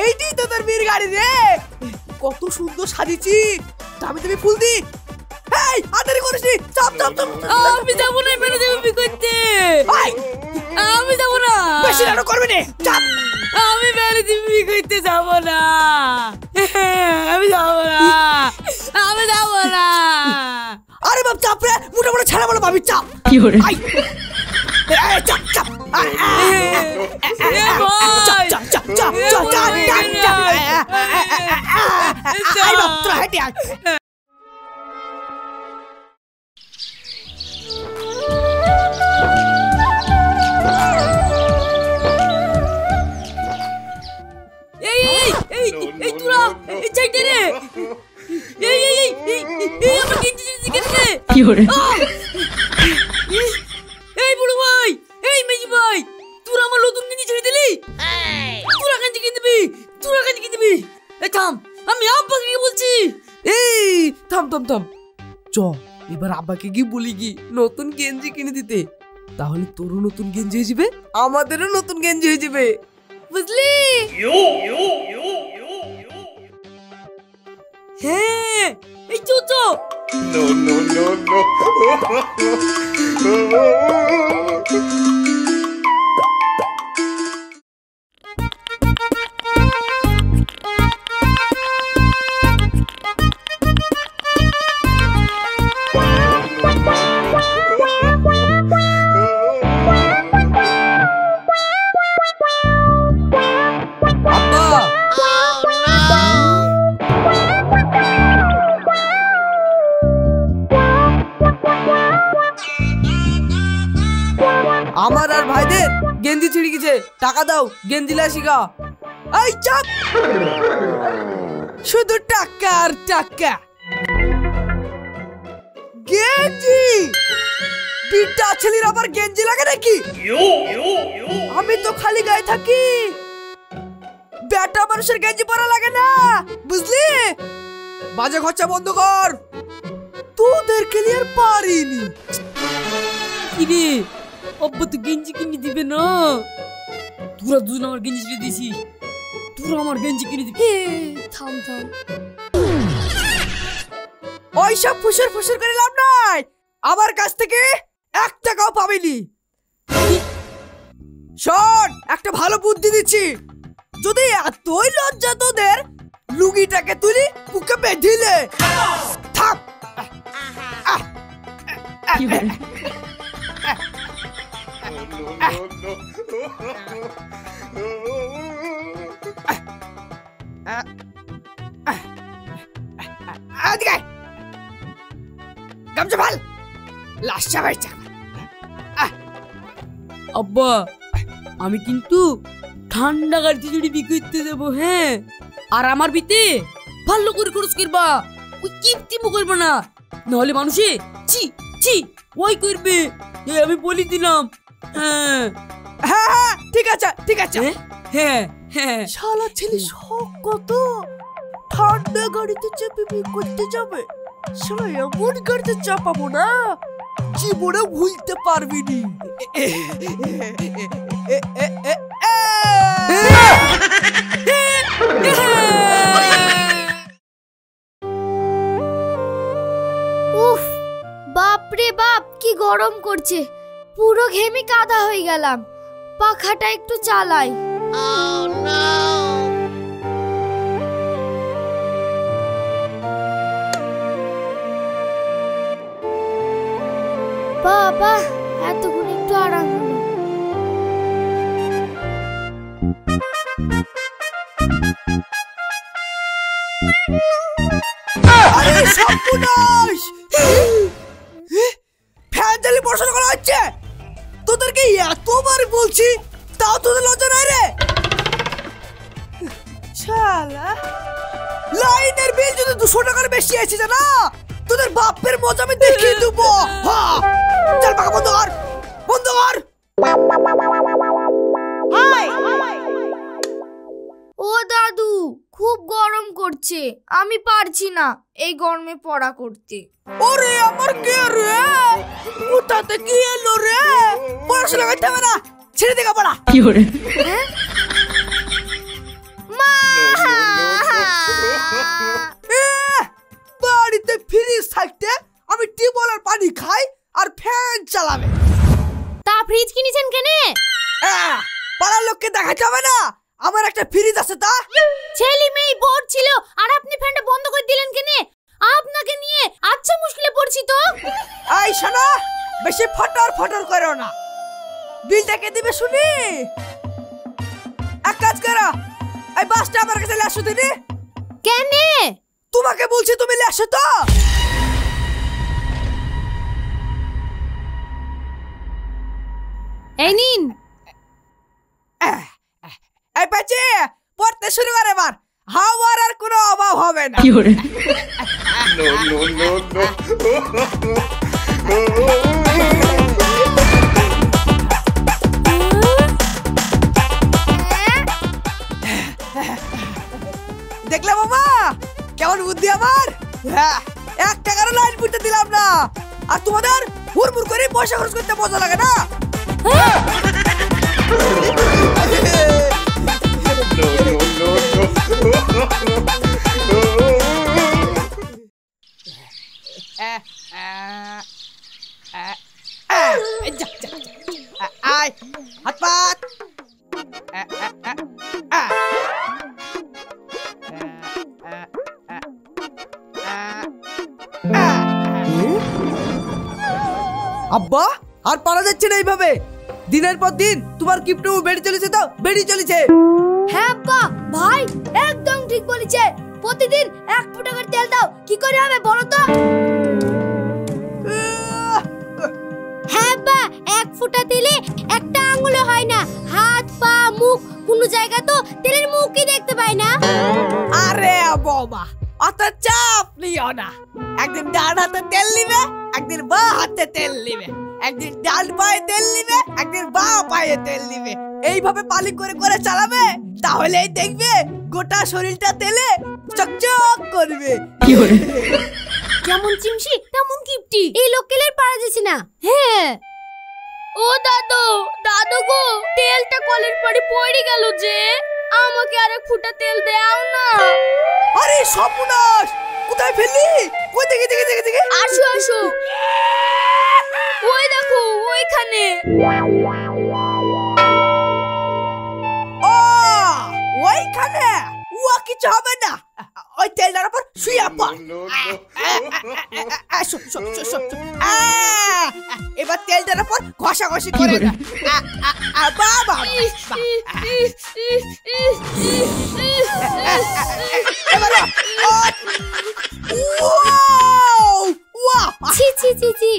এইটাই তোদের বিয়ের গাড়ি রে। কত সুন্দর সাজিয়েছি, দামি দামি ফুল দি। এই আদারি করিস নি, চাপ চাপ চাপ। আমি যাবো না, মেরে দেবো বি করতে। আমি যাবো না, বেশি নাটক করবি না, চাপ। আমি মেরে দেবো বি করতে যাবো না, আমি যাবো না, আমি যাবো না। আরে বাপ চাপ রে, মোটা মোটা ছেড়ে বলো ভাবি চাপ। কি করে চাপ চাপ এই বুড়ো ভাই, এই মেজি ভাই, তোরা আমার নতুন গেঞ্জি ছেড়ে দিলি। তোরা গেঞ্জি কিনে দিবি, তোরা গেঞ্জি কিনে দিবি। এই থাম, আমি আব্বাকে গিয়ে বলছি। এই থাম থাম থাম, চ এবার আব্বাকে গিয়ে বলি কি নতুন গেঞ্জি কিনে দিতে। তাহলে তোরও নতুন গেঞ্জি হয়ে যাবে, আমাদেরও নতুন গেঞ্জি হয়ে যাবে, বুঝলি? হ্যাঁ, এই চো চো। No, no, no, no. আমার আর ভাইদের গেঞ্জি ছিঁড়ে গেছে, টাকা দাও, গেঞ্জি লাসিগা। এই চাপ, শুধু টাকা আর টাকা। গেঞ্জি বিটা ছেলের আবার গেঞ্জি লাগে নাকি? আমি তো খালি গায়ে থাকি, বেটা মানুষের গেঞ্জি পরা লাগে না, বুঝলি? বাজে খরচা বন্ধ কর, তোদেরকে নিয়ে আর পারিনি। কিরে আব্বা তো গেঞ্জি কিনে দিবে না? তোরা দুজন আমার গেঞ্জি ছেড়ে দিয়েছিস, তোরা আমার গেঞ্জি কিনে দিবি। থাম থাম, ওইসব ফুসুর ফুসুর করে লাভ নাই, আমার কাছ থেকে 1 টাকাও পাবিনি। শোন, একটা ভালো বুদ্ধি দিচ্ছি, যদি এতই লজ্জা তোদের, লুঙ্গিটাকে তুলি বুকে বেঁধিলে। থাক, গামছা ভাল লাশা বাইচা। আব্বা আমি কিন্তু ঠান্ডা গাড়িতে যদি বিক্রি করতে যাবো, হ্যাঁ, আর আমার বিতে ভালো করে খরচ করবা, ওই কিপটিমো করবো না, নাহলে মানুষে ছি ছি ওই করবে, আমি বলি দিলাম। হ্যাঁ হ্যাঁ হ্যাঁ, ঠিক আছে ঠিক আছে। হ্যাঁ হ্যাঁ, শালা ছেলে শখ কত, ঠান্ডা গাড়িতে চেপে বিয়ে করতে যাবে। শালা এমন গাড়িতে চাপাবো না, জীবনে ভুলতে পারবি নি। উফ, বাপরে বাপ কি গরম করছে, পুরো ঘেমে কাদা হয়ে গেলাম। পাখাটা একটু চালাই। বাবা এতক্ষণ একটু আরাম হলো। আরে সর্বনাশ, ফ্যান চালিয়ে পড়াশোনা করা হচ্ছে, তোদেরকে এতবার বলছি তাও তোদের লজ্জা নাই রে। শালা লাইনের বিল যদি 200 টাকার বেশি আছে জানা, তোদের বাপের মজা আমি দেখিয়ে দেবো। চল পাকা বন্ধ কর, বন্ধ কর। ও দাদু, খুব গরম করছে, আমি পারছি না এই গরমে পড়া করতে। ওরে আমার কে রে, কোথা থেকে এলো রে? পড়াশোনা করতে হবে না, ছেড়ে দেখা পড়া। কি করে মা ফ্রিজ থাকতে আমি টিউবওয়েলের পানি খাই আর ফ্যান চালাবে। তা ফ্রিজ কিনেছেন কেনে? পাড়ার লোককে দেখাতে হবে না আমার একটা ফ্রিজ আছে। তা ছেলে মেয়ে বোর ছিল আর আপনি ফ্যানটা বন্ধ করে দিলেন কেনে? আপনাকে নিয়ে আচ্ছা মুশকিলে পড়ছি তো। এই শোনা, বেশি ফটর ফটর করো না। বিলটা কে দিবে শুনি? এক কাজ করো, এই বাসটা আমার কাছে লেসো দিনি। কেনে? তোমাকে বলছি তুমি লেসো তো। এই নিন। এই পাচি পড়তে শুরু করে এবার, হাওয়ার আর কোনো অভাব হবে না। No, no, no, no. দেখলে বাবা কেমন বুদ্ধি আমার? হ্যাঁ, 1 টাকারও লাইন পুঁতে দিলাম না। আর তোমাদের হুড়মুড় করে পয়সা খরচ করতে মজা লাগে না? No, no, no, no. আয় হাত পাত। আব্বা আর পারা যাচ্ছে না এইভাবে। দিনের পর দিন তোমার কিপটু বেড়ে চলেছে, তো বেড়ে চলেছে। হ্যাঁ আব্বা, ভাই একদম ঠিক বলেছে। প্রতিদিন 1 ফুটা করে তেল দাও, কি করে হবে বলো তো? হ্যাঁ আব্বা, 1 ফুটা তেলে একটা আঙুলও হয় না। হাত পা মুখ কোন জায়গা তো তেলের মুখই দেখতে পাই না। আরে বাবা অত চাপ নিও না। একদিন ডান হাতে তেল নিবে, একদিন বাঁ হাতে তেল নিবে, একদিন ডান পায়ে তেল নিবে, একদিন বাঁ পায়ে তেল নিবে। এইভাবে পালি করে করে চালাবে, তাহলেই দেখবে গোটা শরীরটা তেলে চকচক করবে। যেমন চিমসি তেমন কিপটি, এই লোকেলের পারা যাচ্ছে না। হ্যাঁ ও দাদু, দাদু গো, তেলটা কলের পরে পড়ে গেল যে, আমাকে আরেক ফুটা তেল দাও না। আরে সর্বনাশ, কোথায় ফেললি? কই দেখি দেখি দেখি দেখি। আসো আসো, ওই দেখো ওইখানে। ও ওইখানে, ও কিছু হবে না। ওই তেলটার উপর শুয়ে পড়। এবার তেলটার উপর ঘষাঘষি করে না। বাবা ছি ছি ছি ছি,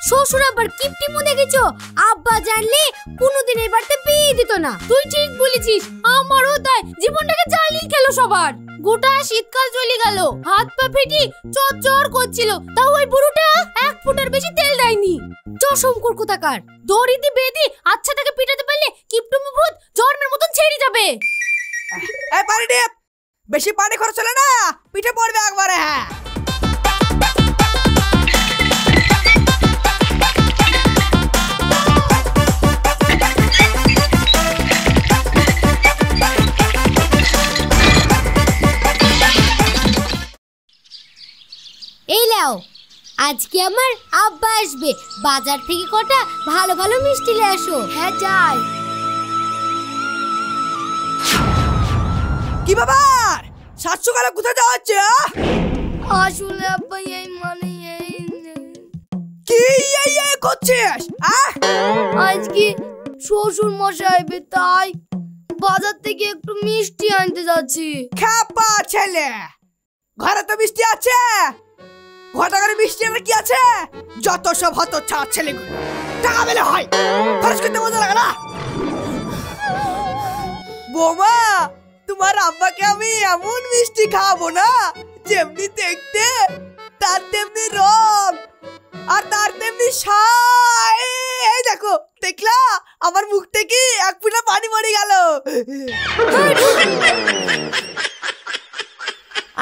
শ্বশুর আবার কিপটি মু দেখেছো? আব্বা জানলে কোনোদিন এই বাড়িতে বিয়ে দিত না। তুই ঠিক বলেছিস, আমারও তাই জীবনটাকে জ্বালিয়ে খেলো সবার। গোটা শীতকাল চলে গেল, হাত পা ফেটে চরচর করছিল, তাও ওই বুড়োটা 1 ফুটার বেশি তেল দেয়নি। চশমকর কোথাকার, দড়িতে বেঁধে আচ্ছা তাকে পিটাতে পারলে কিপটুমি ভূত জন্মের মতন ছেড়ে যাবে। এই পানি দে, বেশি পানি খরচ হলে না পিঠে পড়বে একবারে। হ্যাঁ এই লাও, আজকে আমার আব্বা আসবে, বাজার থেকে কটা ভালো ভালো মিষ্টি নিয়ে আসো। হ্যাঁ যাই। কি ব্যাপার, 700 কালা কোথায় যাওয়া হচ্ছে? আসলে আব্বা এই মানে কি এই করছিস? আজকে শ্বশুর মশাই আসবে, তাই বাজার থেকে একটু মিষ্টি আনতে যাচ্ছি। খাপা ছেলে, ঘরে তো মিষ্টি আছে, ঘটা করে মিষ্টি আনার কি আছে? যত সব হতো ছাড় ছেলেগুলো, টাকা পেলে হয়, খরচ করতে মজা লাগে না। বৌমা, তোমার আব্বাকে আমি এমন মিষ্টি খাওয়াবো না, যেমনি দেখতে তার তেমনি রং আর তার তেমনি স্বাদ। এই দেখো, দেখলা আমার মুখ থেকে 1 ফোঁটা পানি পড়ে গেল।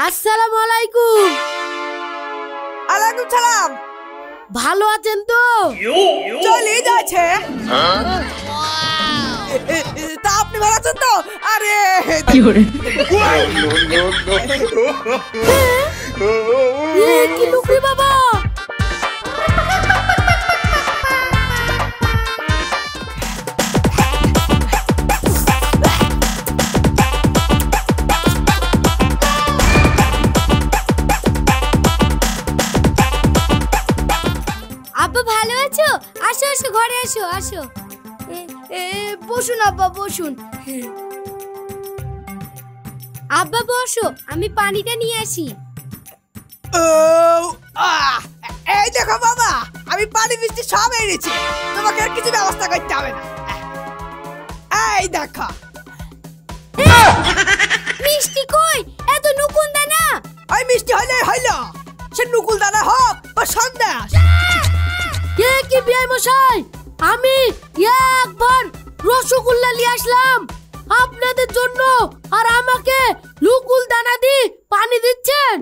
আসসালামু আলাইকুম। আলাইকুম সালাম। ভালো আছেন তো? চলে যাচ্ছে। তা আপনি ভালো আছেন তো? আরে No, no, no, no. কি লোক রে বাবা! আব্বা ভালো আছো? আসো আসো, ঘরে আসো আসো। বসুন আব্বা, বসুন। আব্বা বসো, আমি পানিটা নিয়ে আসি। এই দেখো বাবা, আমি পানি মিষ্টি সব এনেছি, তোমাকে আর কিছু ব্যবস্থা করতে হবে না। এই দেখো। মিষ্টি কই? এত নুকুল দানা। ওই মিষ্টি হইলে হইলো, সে নুকুল দানা হোক বা সন্দেশ। কে কি বিয়ে মশাই, আমি একবার রসগোল্লা নিয়ে আসলাম আপনাদের জন্য, আর আমাকে নুকুল দানা দিয়ে পানি দিচ্ছেন?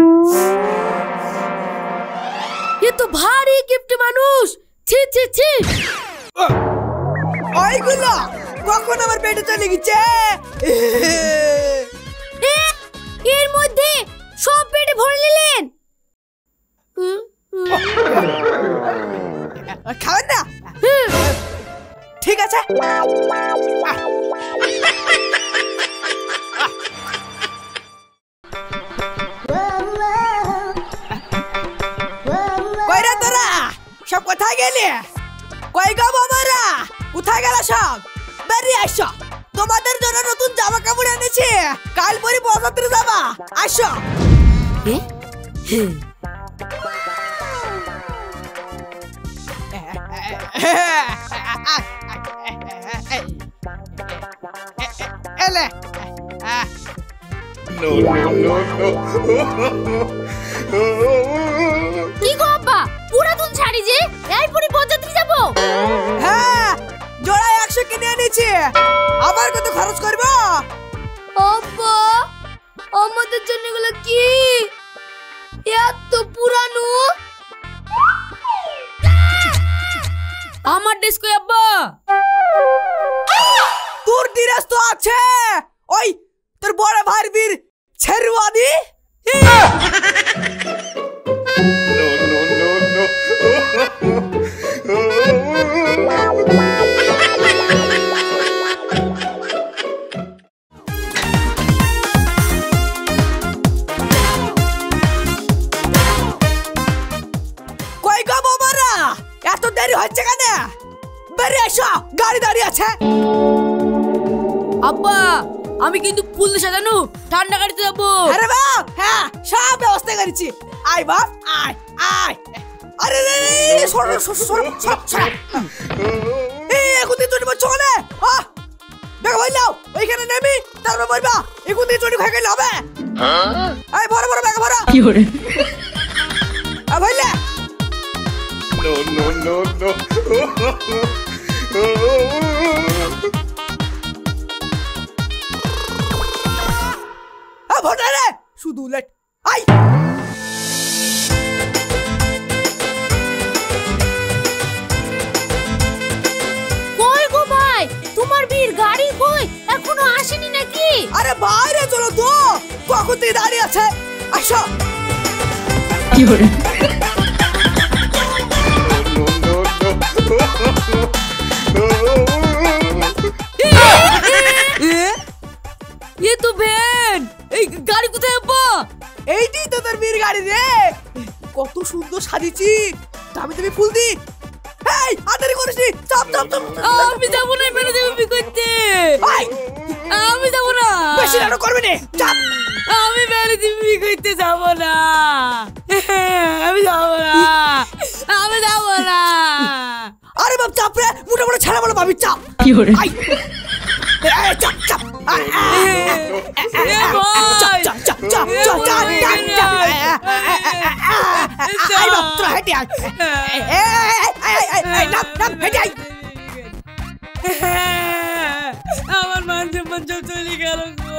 এ তো ভারী কিপটে মানুষ। ছি ছি ছি। ওইগুলো কখন আমার পেটে চলে গেছে? এর মধ্যে সব পেটে ভরে নিলেন? খাবেন না? ঠিক আছে। কইরা তোরা সব কোথায় গেলি? কই গো বাবারা, কোথায় গেল সব? বেরিয়ে আসো, তোমাদের জন্য নতুন জামা কাপড় এনেছি, কাল পরে বসাতে যাবা। আসো। এলে। No, no, no, no. কি গো আব্বা, পুরাতন শাড়ি যে, এই পরে বজাতে যাব? হ্যাঁ, জোড়া 100 কিনে এনেছি, আবার কত খরচ করবো? আব্বা, আমাদের জন্য এগুলো কি? এত পুরানো। আমার ড্রেস কই আব্বা? তোর ড্রেস তো আছে, ওই তোর বড় ভাইয়ের বীর sherwani. No, no, no, no. কই গো বাবারা, এত দেরি হচ্ছে কেন? বেরিয়ে এসো, গাড়ি দাঁড়িয়ে আছে। আব্বা, আমি কিন্তু ফুল সাজানো ঠান্ডা গাড়িতে যাবো। আরে বাপ, হ্যাঁ সব ব্যবস্থা করেছি। আয় বাপ, আয় আয়। আরে রে রে, সরো সরো সরো সরো। এই এগুতে চড়ি বলছো না? দেখো ভাই নাও, ওইখানে নেমি তারপর বলবা এগুতে চড়ি খাই গেলে হবে। এই বড় বড় ব্যাগ ভরা। কি করে? ভাইলে। No, no, no, no. ভোটা রে, শুধু লেট। আই কই গো ভাই, তোমার বীর গাড়ি কই? এখনো আসেনি নাকি? আরে বাইরে চলো তো, কখন থেকে দাঁড়িয়ে আছে। আসো। কি করে? ये तो ভ্যান, এই গাড়ি কোথায় আব্বা? এইটাই তো তোর বীর গাড়ি রে, কত সুন্দর সাজিয়েছি, দামি দামি ফুল দি। এই আদারি করিস নি, চাপ চাপ চাপ। আমি যাবো না, মেরে দেবো বি করতে। আমি যাবো না, বেশি নাটক করবি না, চাপ। আমি মেরে দেবো বি করতে যাবো না, আমি যাবো না, আমি যাবো না। আরে বাপ চাপ রে, মোটা মোটা ছেড়ে বলো ভাবি চাপ। কি করে? চাপ চাপ। আমার মান সম্মান সব চলে গেল গো,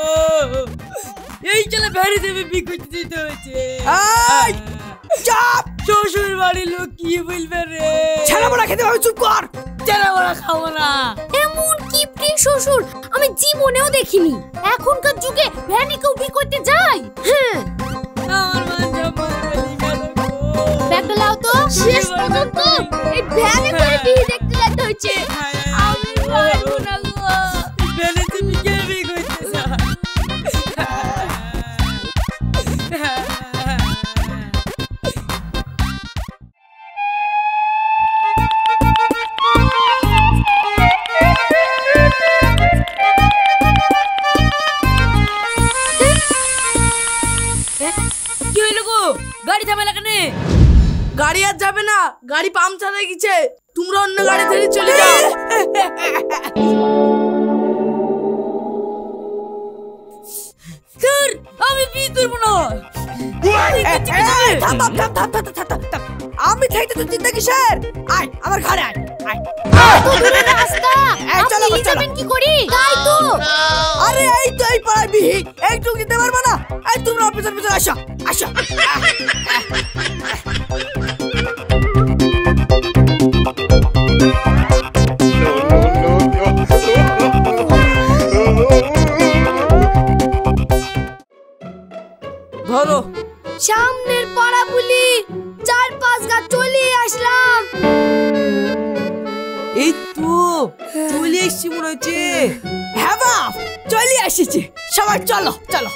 এই চলে বেড়ে দেবে বি করতে যেতে হয়েছে। চাপ। শ্বশুর বাড়ির লোক কি বলবে রে? ছেড়ে বলা খেতে হবে, চুপ কর। ছেড়ে বলা খাবো না। এমন কিপটে শ্বশুর আমি জীবনেও দেখিনি। এখনকার যুগে ভ্যানে কেউ বিয়ে করতে যায়? হ্যাঁ, আমার মান সম্মান শেষ পর্যন্ত এই ভ্যানে করে বিয়ে দেখতে যেতে হচ্ছে। আমি পারবো না গো। ভ্যানে তো বিকেলে বিয়ে করতে চায়। কি হইলো গো? গাড়ি ঝামেলা কেন? গাড়ি আর যাবে না, গাড়ি পাংচার হয়ে গেছে, তোমরা অন্য গাড়ি ধরে চলে যাও। স্যার আমি বিয়ে করবো না। আমি থাকতে তো চিন্তা কিসের? আয় আমার ঘরে আয়। এত দূরের রাস্তা চলো, আপনি চলো। যাবেন কি করি? তাই তো। আরে এই তো এই পাড়ায় বিহি, একটু দিতে পারবো না? এই তোমরা অফিসের ভিতরে আসো, আসো। ধরো। সামনের পাড়া বলি 4-5 গা চলে আসলাম। এই তো চলে এসছি মনে হচ্ছে। হ্যাঁ বাপ, চলে এসেছি। সবাই চলো চলো।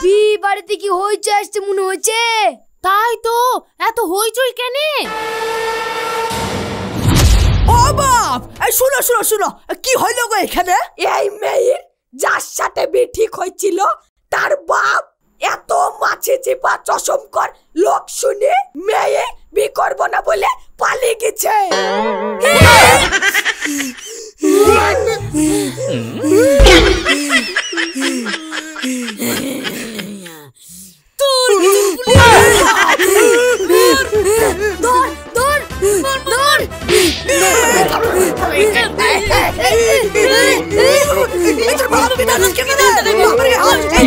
বিয়ে বাড়িতে কি হইচই আসছে মনে হচ্ছে। তাই তো, এত হইচই কেন? ও বাপ, এই শুনো শুনো শুনো, কি হইলো গো এখানে? এই মেয়ের যার সাথে বিয়ে ঠিক হয়েছিল তার বাপ এত মাছে চেপা চশমকর লোক শুনে মেয়ে বিয়ে করবো না বলে পালিয়ে গেছে। তোর বাপ কি জানিস কি না? বাপরে হাল এই